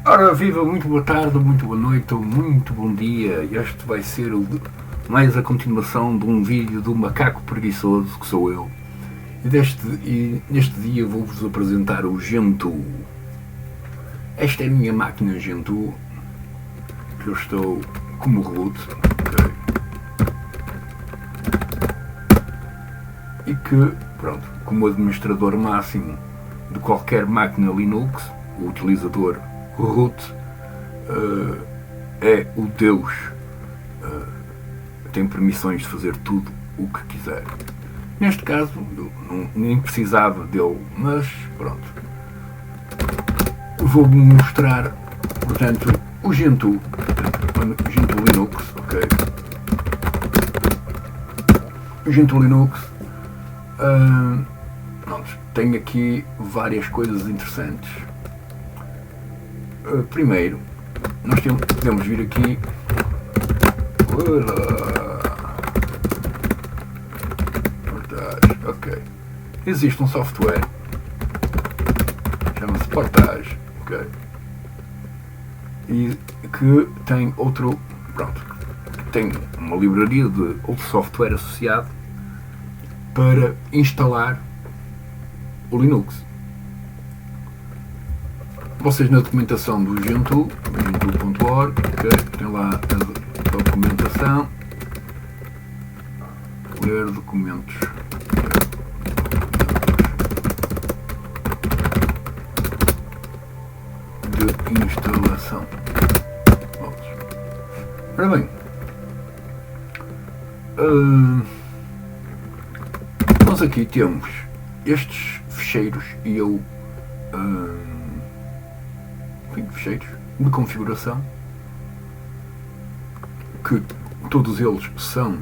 Ora, viva, muito boa tarde, muito boa noite ou muito bom dia. Este vai ser mais a continuação de um vídeo do macaco preguiçoso, que sou eu. E neste dia vou-vos apresentar o Gentoo. Esta é a minha máquina Gentoo, que eu estou como root. Okay. E que, pronto, como administrador máximo de qualquer máquina Linux, o utilizador root é o Deus, tem permissões de fazer tudo o que quiser. Neste caso, eu nem precisava dele, mas pronto. Vou-vos mostrar, portanto, o Gentoo, o Gentoo Linux, ok? O Gentoo Linux, pronto, tem aqui várias coisas interessantes. Primeiro, nós podemos vir aqui. Ok. Existe um software, chama-se Portage, ok? E que tem outro, pronto, tem uma livraria de outro software associado para instalar o Linux. Vocês na documentação do Gentoo, gentoo.org, okay, tem lá a documentação, ler documentos, de instalação. Ora bem, nós aqui temos estes ficheiros e eu ficheiros de configuração, que todos eles são,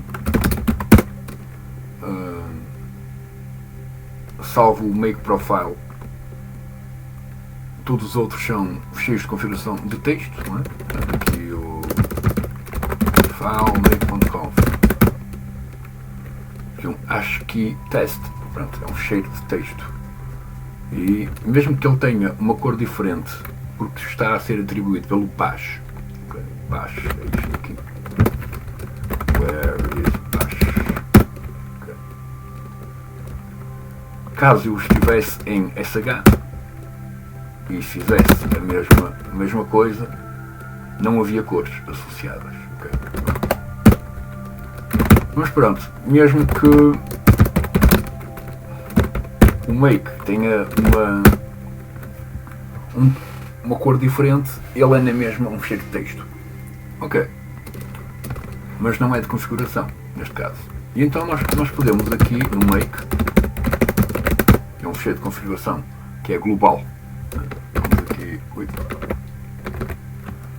salvo o make profile, todos os outros são ficheiros de configuração de texto, não é? Aqui o file make.conf, acho que test, pronto, é um ficheiro de texto, e mesmo que ele tenha uma cor diferente porque está a ser atribuído pelo bash, okay. Bash, é isto aqui. Where is bash? Okay. Caso eu estivesse em SH e fizesse a mesma coisa, não havia cores associadas, okay. Mas pronto, mesmo que o make tenha uma cor diferente, ele é na mesma um ficheiro de texto, ok, mas não é de configuração neste caso. E então nós podemos aqui no make, é um ficheiro de configuração que é global.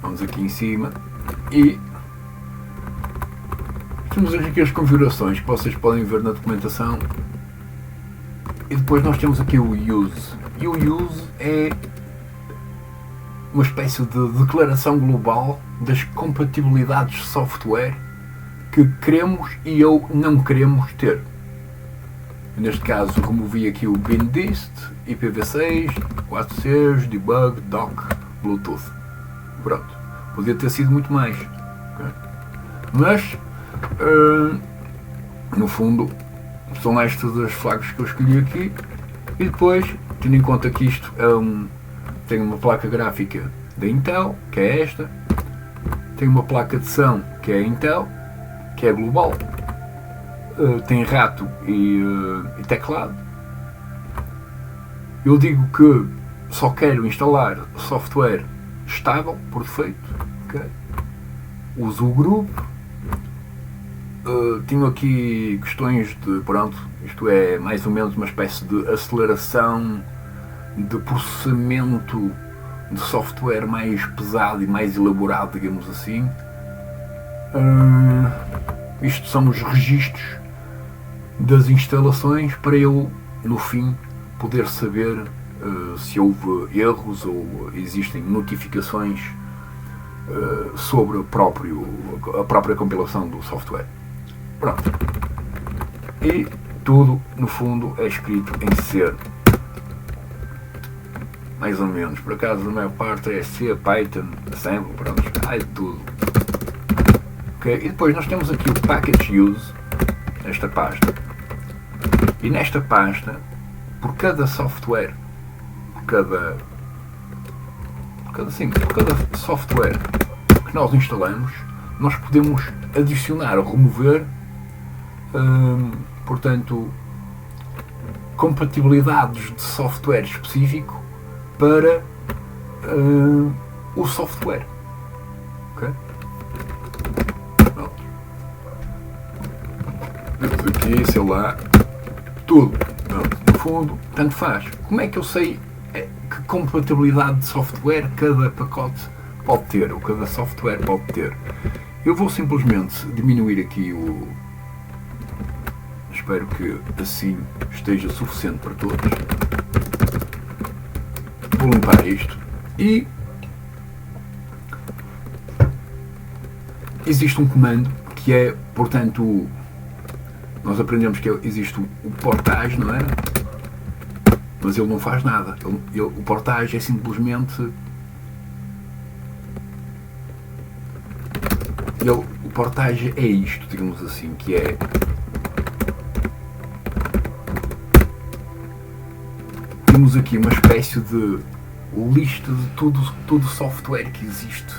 Vamos aqui em cima e temos aqui as configurações que vocês podem ver na documentação, e depois nós temos aqui o use, e o use é uma espécie de declaração global das compatibilidades de software que queremos e ou não queremos ter. Neste caso, removi aqui o BinDist, IPv6, 4Cs, debug, dock, Bluetooth. Pronto, podia ter sido muito mais, okay? Mas no fundo são estas as flags que eu escolhi aqui. E depois, tendo em conta que isto tem uma placa gráfica da Intel, que é esta, tem uma placa de som que é a Intel, que é global, tem rato e teclado. Eu digo que só quero instalar software estável, por defeito, okay? Uso o grupo, tenho aqui questões de, pronto, isto é mais ou menos uma espécie de aceleração de processamento de software mais pesado e mais elaborado, digamos assim. Isto são os registros das instalações para eu, no fim, poder saber se houve erros ou existem notificações sobre a própria compilação do software. Pronto. E tudo, no fundo, é escrito em C++. mais ou menos. Por acaso a maior parte é C, Python, Assembly, pronto, há de tudo. Okay? E depois nós temos aqui o Package Use, esta pasta. E nesta pasta, por cada software, por cada software que nós instalamos, nós podemos adicionar ou remover, portanto, compatibilidades de software específico para o software. Okay? Pronto. Vemos aqui, sei lá, tudo. Pronto. No fundo, tanto faz. Como é que eu sei que compatibilidade de software cada pacote pode ter, ou cada software pode ter? Eu vou simplesmente diminuir aqui o... Espero que assim esteja suficiente para todos. Vou limpar isto e existe um comando que é, portanto, nós aprendemos que existe o portage, não é? Mas ele não faz nada. O portage é simplesmente... o portage é isto, digamos assim, que é... Temos aqui uma espécie de lista de todo o software que existe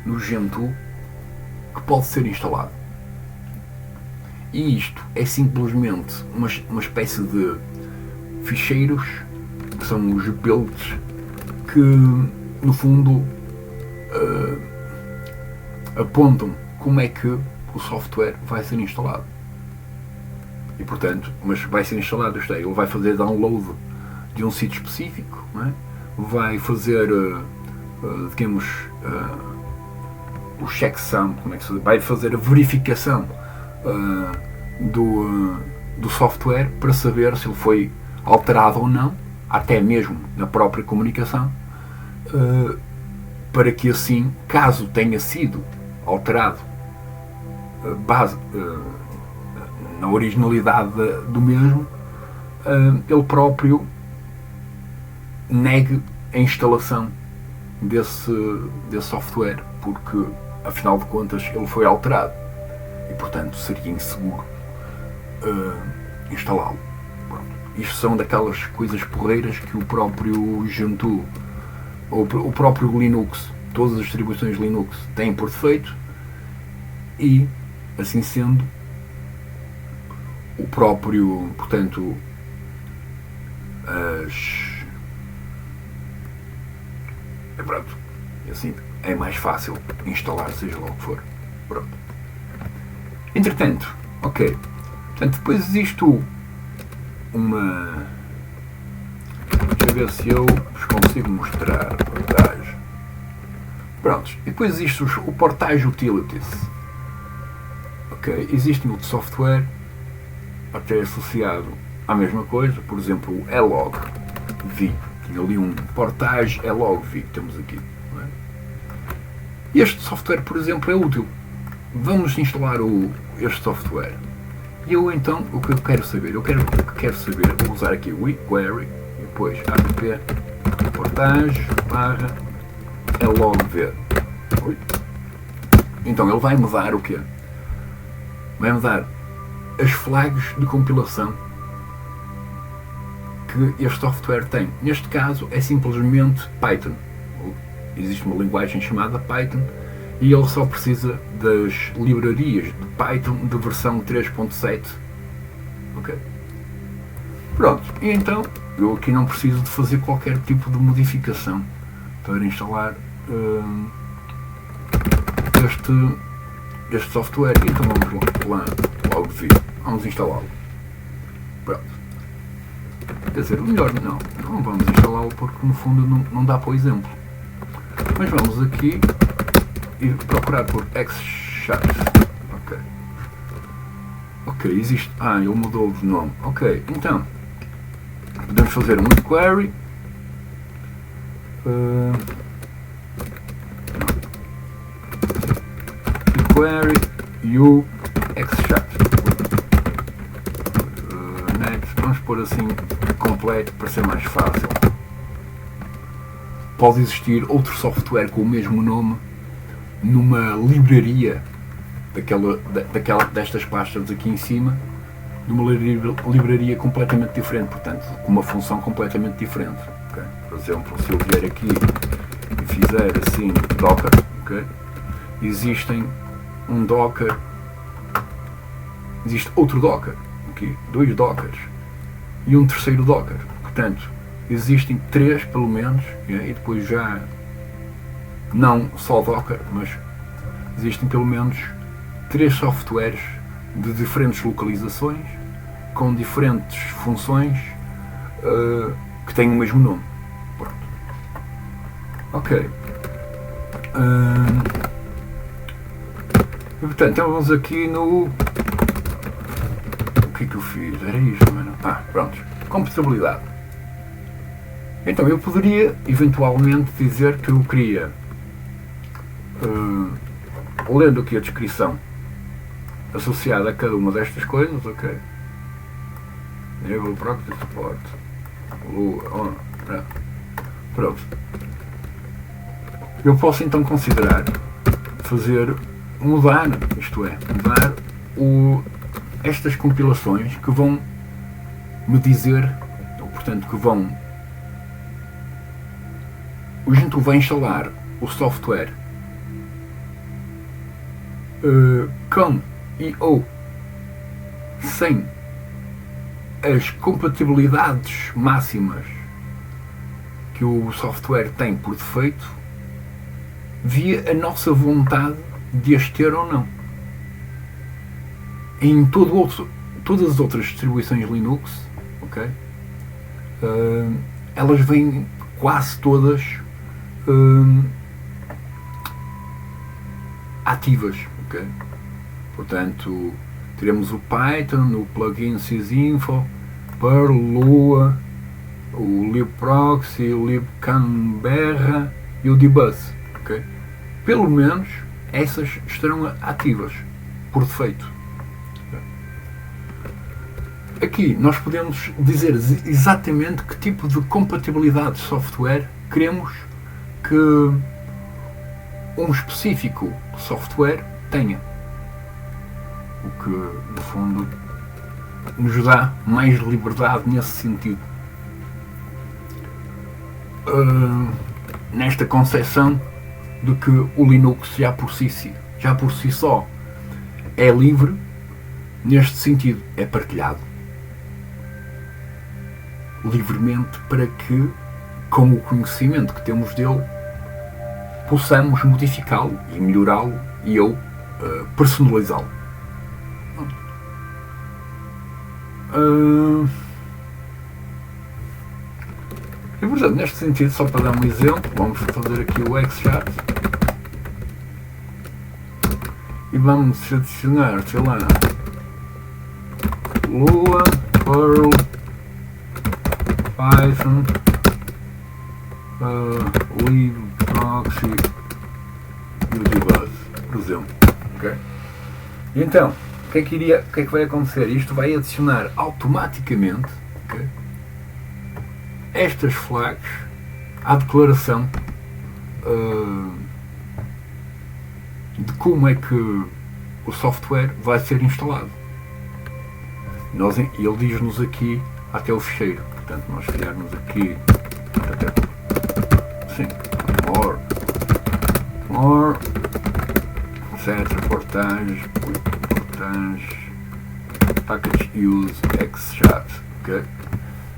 no Gentoo que pode ser instalado. E isto é simplesmente uma espécie de ficheiros, que são os builds, que no fundo apontam como é que o software vai ser instalado. E portanto, mas vai ser instalado, ele vai fazer download de um sítio específico, não é? Vai fazer, digamos, o checksum, como é que se diz? Vai fazer a verificação do software para saber se ele foi alterado ou não, até mesmo na própria comunicação, para que assim, caso tenha sido alterado na originalidade do mesmo, ele próprio negue a instalação desse software, porque afinal de contas ele foi alterado e portanto seria inseguro instalá-lo. Isto são daquelas coisas porreiras que o próprio Gentoo, ou o próprio Linux, todas as distribuições Linux têm por defeito, e assim sendo, o próprio, portanto, pronto, assim é mais fácil instalar, seja lá o que for. Pronto. Entretanto, ok, portanto, depois existe uma... Deixa eu ver se eu vos consigo mostrar portage. Prontos, e depois existe o portage utilities. Ok, existe outro software até associado à mesma coisa, por exemplo o elog-v. Tinha ali um portage elog-v que temos aqui. Não é? Este software, por exemplo, é útil. Vamos instalar este software. E eu então, o que eu quero saber? Vou usar aqui o query e depois app portage elog-v. Então ele vai-me dar o quê? Vai-me dar as flags de compilação que este software tem. Neste caso é simplesmente Python. Existe uma linguagem chamada Python e ele só precisa das livrarias de Python de versão 3.7. Ok? Pronto, e então eu aqui não preciso de fazer qualquer tipo de modificação para instalar este software. Então vamos lá logo ver. Vamos instalá-lo. Pronto. Quer dizer, melhor não vamos instalá-lo porque no fundo não dá para o exemplo. Mas vamos aqui e procurar por Xsharp. Ok. Ok, existe. Ele mudou de nome. Ok, então podemos fazer um query. Query u Xsharp. Next, vamos pôr assim completo para ser mais fácil. pode existir outro software com o mesmo nome numa livraria destas pastas aqui em cima, numa livraria completamente diferente, portanto, com uma função completamente diferente. Okay? Por exemplo, se eu vier aqui e fizer assim Docker, okay? Existe outro Docker, okay? 2 Dockers e um terceiro Docker, portanto, existem 3 pelo menos, okay? E depois já não só Docker, mas existem pelo menos 3 softwares de diferentes localizações, com diferentes funções, que têm o mesmo nome. Pronto. Ok. Portanto, então vamos aqui no... O que é que eu fiz? Era isto, mano. Pronto. Compatibilidade. Então, eu poderia, eventualmente, dizer que eu queria, lendo aqui a descrição associada a cada uma destas coisas, ok? Enable Proxy Support. Pronto. Eu posso então considerar mudar estas compilações que vão me dizer, portanto, o Gentoo vai instalar o software com ou sem as compatibilidades máximas que o software tem por defeito, via a nossa vontade de as ter ou não. Em todas as outras distribuições Linux, ok? Elas vêm quase todas ativas, ok? Portanto, teremos o Python, o plugin sysinfo, Perl, Lua, o libproxy, o libcanberra e o dbus, ok? Pelo menos essas estarão ativas por defeito. Aqui nós podemos dizer exatamente que tipo de compatibilidade de software queremos que um específico software tenha, o que no fundo nos dá mais liberdade nesse sentido. Nesta concepção de que o Linux já por si só é livre, neste sentido é partilhado livremente para que, com o conhecimento que temos dele, possamos modificá-lo e melhorá-lo e personalizá-lo. E portanto, neste sentido, só para dar um exemplo, vamos fazer aqui o Xchat e vamos adicionar, sei lá, Lua, Perl, Python, libproxy e o dbus, por exemplo. Okay? E então, o que é que vai acontecer? Isto vai adicionar automaticamente, okay, estas flags à declaração de como é que o software vai ser instalado. Ele diz-nos aqui até o fecheiro. Portanto, nós fizermos aqui more etc, portage package use xchat, ok?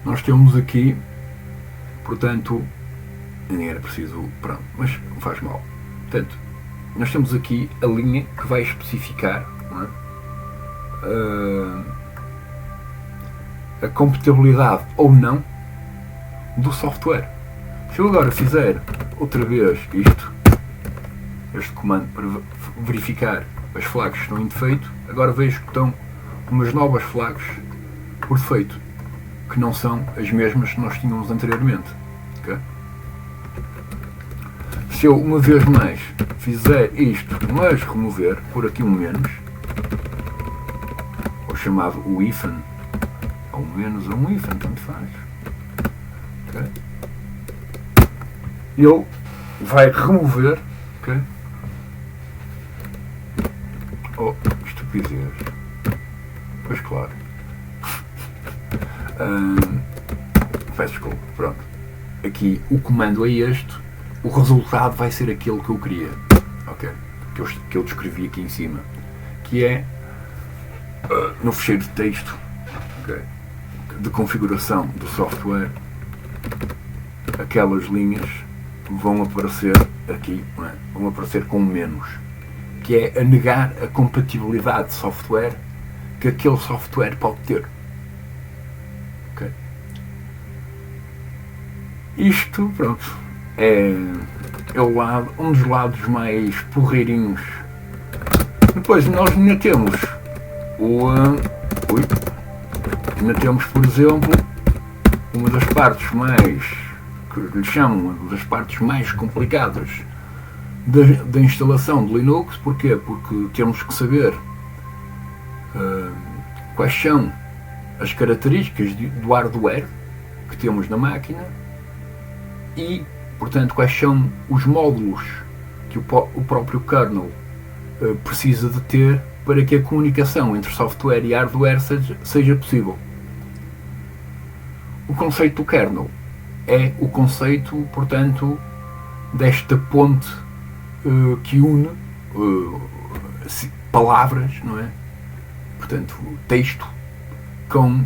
Nós temos aqui, portanto, nem era preciso, pronto, mas não faz mal. Portanto, nós temos aqui a linha que vai especificar, não é? A compatibilidade ou não do software. Se eu agora fizer outra vez este comando para verificar as flags que estão em defeito, agora vejo que estão umas novas flags por defeito, que não são as mesmas que nós tínhamos anteriormente. Okay? Se eu uma vez mais fizer isto, mas remover por aqui um menos, ou chamado o hífen, ou menos ou um hífen, tanto faz. Okay? ele vai remover, ok? Oh, estupidez. Pois claro. Peço desculpa, pronto. Aqui o comando é este, o resultado vai ser aquele que eu queria, ok? Que eu descrevi aqui em cima, que é no fecheiro de texto, okay, de configuração do software, aquelas linhas vão aparecer aqui, não é? Vão aparecer com menos, que é a negar a compatibilidade de software que aquele software pode ter. Okay? Isto, pronto, é um dos lados mais porreirinhos. Depois nós ainda temos ainda temos, por exemplo, uma das partes mais, que lhe chamam, uma das partes mais complicadas da instalação de Linux. Porquê? Porque temos que saber quais são as características do hardware que temos na máquina e, portanto, quais são os módulos que o próprio kernel precisa de ter para que a comunicação entre software e hardware seja possível. O conceito do kernel é o conceito, portanto, desta ponte que une palavras, não é? Portanto, texto com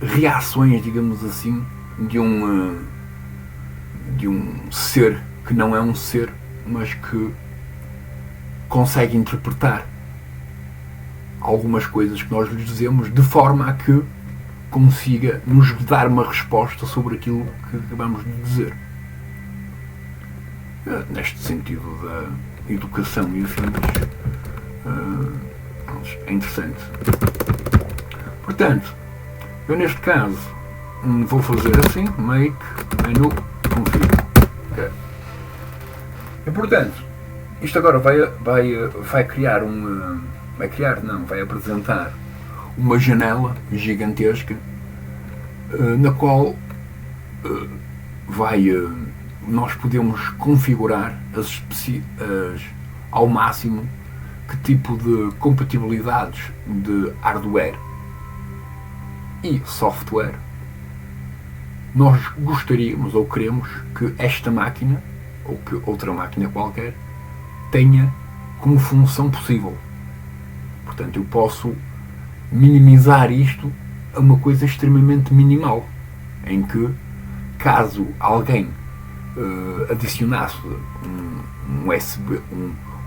reações, digamos assim, de um ser que não é um ser, mas que consegue interpretar algumas coisas que nós lhe dizemos de forma a que consiga nos dar uma resposta sobre aquilo que acabamos de dizer. Neste sentido da educação e afins, é interessante. Portanto, eu neste caso vou fazer assim, make, menu, config. Okay. E portanto, isto agora vai criar vai apresentar uma janela gigantesca na qual nós podemos configurar ao máximo que tipo de compatibilidades de hardware e software nós gostaríamos ou queremos que esta máquina ou que outra máquina qualquer tenha como função possível. Portanto, eu posso minimizar isto a uma coisa extremamente minimal, em que, caso alguém adicionasse um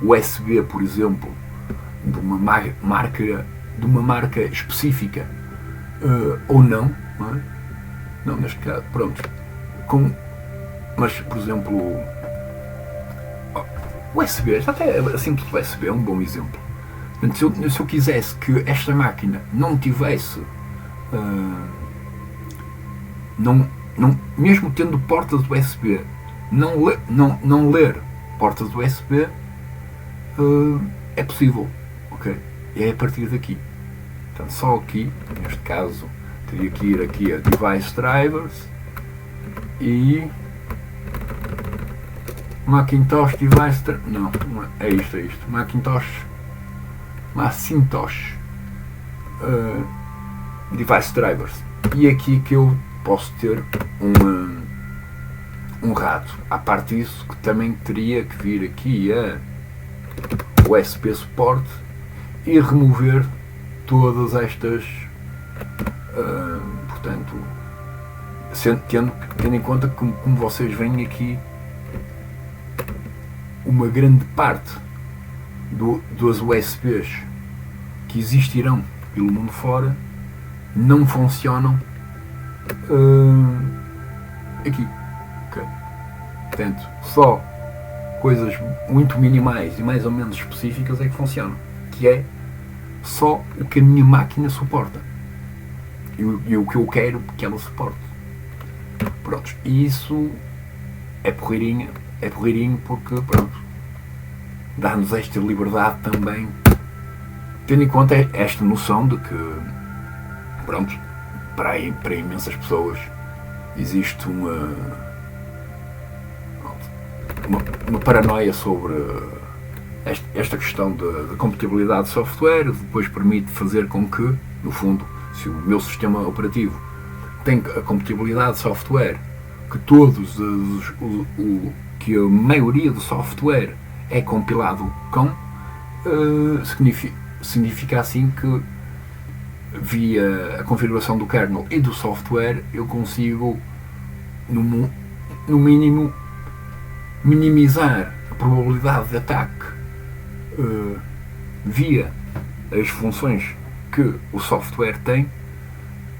USB, por exemplo, de uma marca específica, ou não, não é? Não, neste caso, pronto. Mas, por exemplo, USB, até a simples USB é um bom exemplo. Portanto, se eu quisesse que esta máquina não tivesse, mesmo tendo portas USB, não ler portas USB, é possível, ok? E é a partir daqui. Portanto, só aqui, neste caso, teria que ir aqui a Device Drivers e Macintosh Device não é isto, Macintosh Device Drivers, e aqui que eu posso ter um rato. À parte disso, que também teria que vir aqui a USB Support e remover todas estas, portanto, tendo em conta que, como vocês veem aqui, uma grande parte dos USBs que existirão pelo mundo fora não funcionam aqui. Okay. Portanto, só coisas muito minimais e mais ou menos específicas é que funcionam, que é só o que a minha máquina suporta e o que eu quero que ela suporte. Pronto, e isso é porreirinho porque, pronto, dá-nos esta liberdade também, tendo em conta esta noção de que, pronto, para imensas pessoas existe uma paranoia sobre esta questão da compatibilidade de software. Depois permite fazer com que, no fundo, se o meu sistema operativo tem a compatibilidade de software, que a maioria do software é compilado com, significa assim que via a configuração do kernel e do software eu consigo no mínimo minimizar a probabilidade de ataque via as funções que o software tem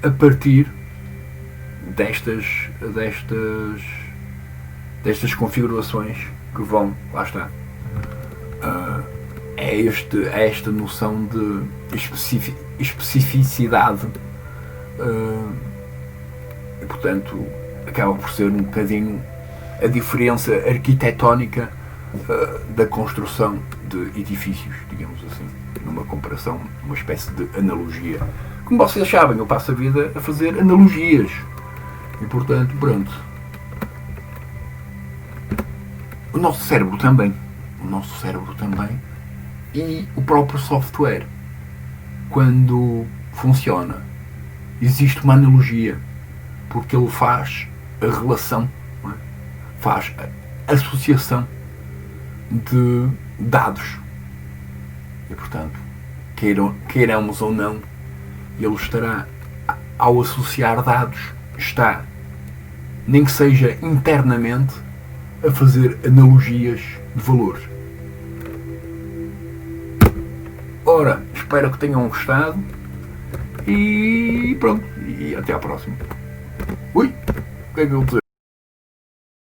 a partir destas configurações que vão, lá está, é esta noção de especificidade e, portanto, acaba por ser um bocadinho a diferença arquitetónica da construção de edifícios, digamos assim, numa comparação, uma espécie de analogia. Como vocês sabem, eu passo a vida a fazer analogias e, portanto, pronto. O nosso cérebro também e o próprio software, quando funciona, existe uma analogia, porque ele faz a relação, não é? Faz a associação de dados e, portanto, queiramos ou não, ele estará, ao associar dados, está, nem que seja internamente, a fazer analogias de valores. Ora, espero que tenham gostado e pronto, e até à próxima. Ui, o que é que eu disse?